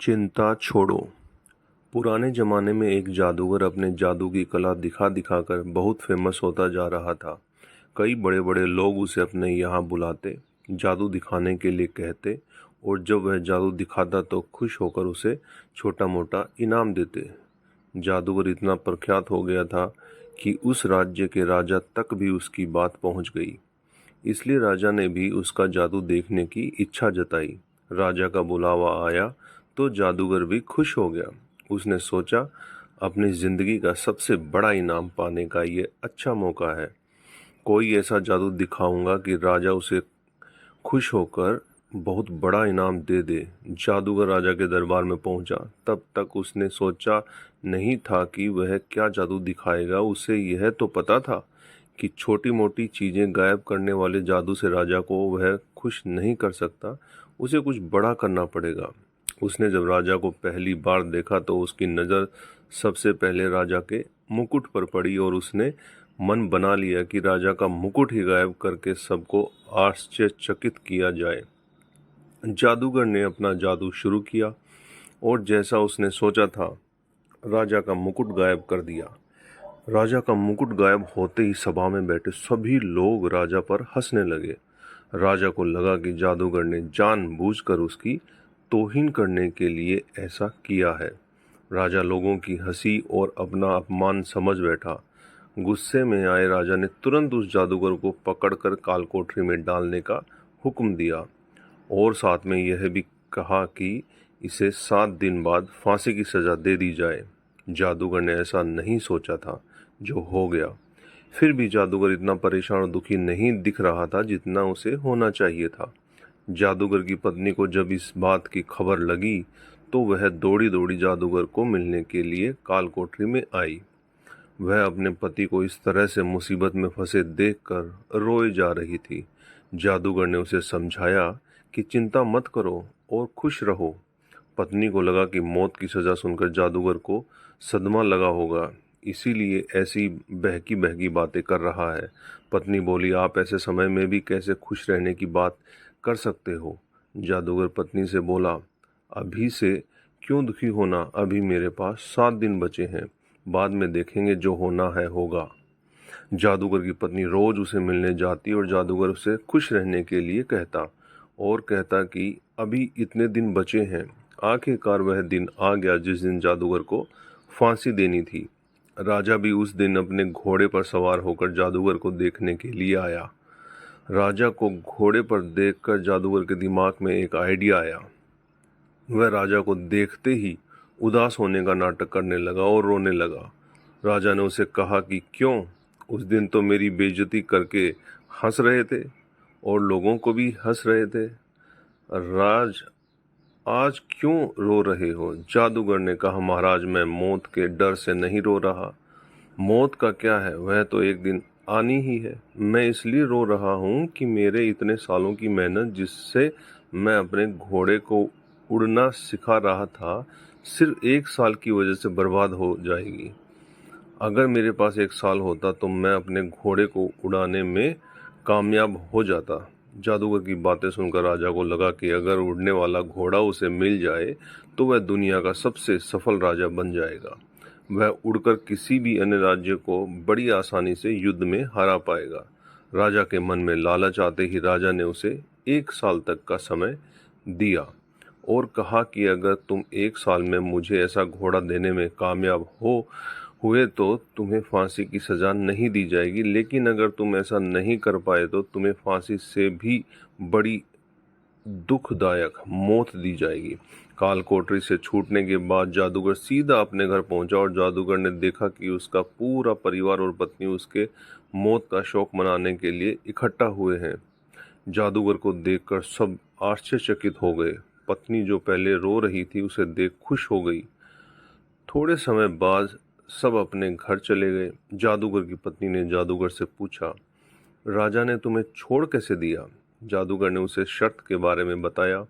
चिंता छोड़ो। पुराने ज़माने में एक जादूगर अपने जादू की कला दिखा दिखाकर बहुत फेमस होता जा रहा था। कई बड़े बड़े लोग उसे अपने यहाँ बुलाते, जादू दिखाने के लिए कहते और जब वह जादू दिखाता तो खुश होकर उसे छोटा मोटा इनाम देते। जादूगर इतना प्रख्यात हो गया था कि उस राज्य के राजा तक भी उसकी बात पहुँच गई। इसलिए राजा ने भी उसका जादू देखने की इच्छा जताई। राजा का बुलावा आया तो जादूगर भी खुश हो गया। उसने सोचा, अपनी जिंदगी का सबसे बड़ा इनाम पाने का ये अच्छा मौका है। कोई ऐसा जादू दिखाऊंगा कि राजा उसे खुश होकर बहुत बड़ा इनाम दे दे। जादूगर राजा के दरबार में पहुंचा। तब तक उसने सोचा नहीं था कि वह क्या जादू दिखाएगा। उसे यह तो पता था कि छोटी मोटी चीजें गायब करने वाले जादू से राजा को वह खुश नहीं कर सकता। उसे कुछ बड़ा करना पड़ेगा। उसने जब राजा को पहली बार देखा तो उसकी नज़र सबसे पहले राजा के मुकुट पर पड़ी और उसने मन बना लिया कि राजा का मुकुट ही गायब करके सबको आश्चर्यचकित किया जाए। जादूगर ने अपना जादू शुरू किया और जैसा उसने सोचा था, राजा का मुकुट गायब कर दिया। राजा का मुकुट गायब होते ही सभा में बैठे सभी लोग राजा पर हंसने लगे। राजा को लगा कि जादूगर ने जानबूझकर उसकी तौहीन करने के लिए ऐसा किया है। राजा लोगों की हंसी और अपना अपमान समझ बैठा। गुस्से में आए राजा ने तुरंत उस जादूगर को पकड़कर कालकोठरी में डालने का हुक्म दिया और साथ में यह भी कहा कि इसे 7 दिन बाद फांसी की सजा दे दी जाए। जादूगर ने ऐसा नहीं सोचा था जो हो गया। फिर भी जादूगर इतना परेशान और दुखी नहीं दिख रहा था जितना उसे होना चाहिए था। जादूगर की पत्नी को जब इस बात की खबर लगी तो वह दौड़ी दौड़ी जादूगर को मिलने के लिए कालकोठरी में आई। वह अपने पति को इस तरह से मुसीबत में फंसे देखकर रोए जा रही थी। जादूगर ने उसे समझाया कि चिंता मत करो और खुश रहो। पत्नी को लगा कि मौत की सज़ा सुनकर जादूगर को सदमा लगा होगा, इसीलिए ऐसी बहकी बहकी बातें कर रहा है। पत्नी बोली, आप ऐसे समय में भी कैसे खुश रहने की बात कर सकते हो? जादूगर पत्नी से बोला, अभी से क्यों दुखी होना, अभी मेरे पास 7 दिन बचे हैं, बाद में देखेंगे, जो होना है होगा। जादूगर की पत्नी रोज उसे मिलने जाती और जादूगर उसे खुश रहने के लिए कहता और कहता कि अभी इतने दिन बचे हैं। आखिरकार वह दिन आ गया जिस दिन जादूगर को फांसी देनी थी। राजा भी उस दिन अपने घोड़े पर सवार होकर जादूगर को देखने के लिए आया। राजा को घोड़े पर देखकर जादूगर के दिमाग में एक आइडिया आया। वह राजा को देखते ही उदास होने का नाटक करने लगा और रोने लगा। राजा ने उसे कहा कि क्यों, उस दिन तो मेरी बेइज्जती करके हंस रहे थे और लोगों को भी हंस रहे थे। आज क्यों रो रहे हो? जादूगर ने कहा, महाराज, मैं मौत के डर से नहीं रो रहा। मौत का क्या है, वह तो एक दिन आनी ही है। मैं इसलिए रो रहा हूँ कि मेरे इतने सालों की मेहनत, जिससे मैं अपने घोड़े को उड़ना सिखा रहा था, सिर्फ 1 साल की वजह से बर्बाद हो जाएगी। अगर मेरे पास 1 साल होता तो मैं अपने घोड़े को उड़ाने में कामयाब हो जाता। जादूगर की बातें सुनकर राजा को लगा कि अगर उड़ने वाला घोड़ा उसे मिल जाए तो वह दुनिया का सबसे सफल राजा बन जाएगा। वह उड़कर किसी भी अन्य राज्य को बड़ी आसानी से युद्ध में हरा पाएगा। राजा के मन में लालच आते ही राजा ने उसे 1 साल तक का समय दिया और कहा कि अगर तुम 1 साल में मुझे ऐसा घोड़ा देने में कामयाब हुए तो तुम्हें फांसी की सजा नहीं दी जाएगी, लेकिन अगर तुम ऐसा नहीं कर पाए तो तुम्हें फांसी से भी बड़ी दुखदायक मौत दी जाएगी। कालकोठरी से छूटने के बाद जादूगर सीधा अपने घर पहुंचा और जादूगर ने देखा कि उसका पूरा परिवार और पत्नी उसके मौत का शोक मनाने के लिए इकट्ठा हुए हैं। जादूगर को देखकर सब आश्चर्यचकित हो गए। पत्नी जो पहले रो रही थी उसे देख खुश हो गई। थोड़े समय बाद सब अपने घर चले गए। जादूगर की पत्नी ने जादूगर से पूछा, राजा ने तुम्हें छोड़ कैसे दिया? जादूगर ने उसे शर्त के बारे में बताया,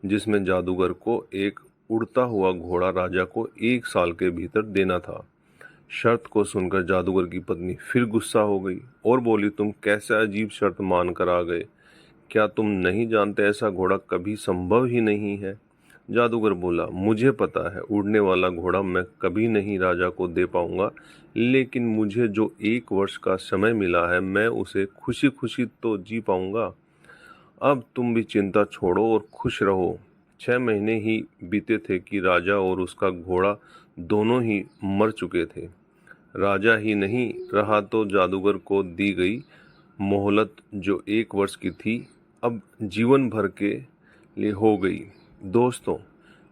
जिसमें जादूगर को एक उड़ता हुआ घोड़ा राजा को 1 साल के भीतर देना था। शर्त को सुनकर जादूगर की पत्नी फिर गुस्सा हो गई और बोली, तुम कैसे अजीब शर्त मान कर आ गए? क्या तुम नहीं जानते ऐसा घोड़ा कभी संभव ही नहीं है? जादूगर बोला, मुझे पता है उड़ने वाला घोड़ा मैं कभी नहीं राजा को दे पाऊंगा, लेकिन मुझे जो 1 वर्ष का समय मिला है मैं उसे खुशी खुशी तो जी पाऊंगा। अब तुम भी चिंता छोड़ो और खुश रहो। 6 महीने ही बीते थे कि राजा और उसका घोड़ा दोनों ही मर चुके थे। राजा ही नहीं रहा तो जादूगर को दी गई मोहलत जो 1 वर्ष की थी अब जीवन भर के लिए हो गई। दोस्तों,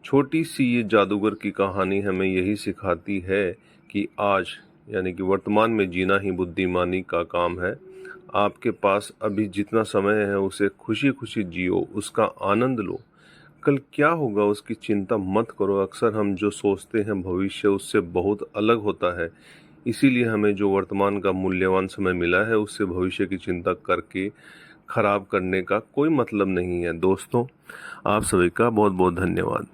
छोटी सी ये जादूगर की कहानी हमें यही सिखाती है कि आज यानी कि वर्तमान में जीना ही बुद्धिमानी का काम है। आपके पास अभी जितना समय है उसे खुशी खुशी जियो, उसका आनंद लो। कल क्या होगा उसकी चिंता मत करो। अक्सर हम जो सोचते हैं भविष्य उससे बहुत अलग होता है। इसीलिए हमें जो वर्तमान का मूल्यवान समय मिला है उससे भविष्य की चिंता करके खराब करने का कोई मतलब नहीं है। दोस्तों, आप सभी का बहुत बहुत धन्यवाद।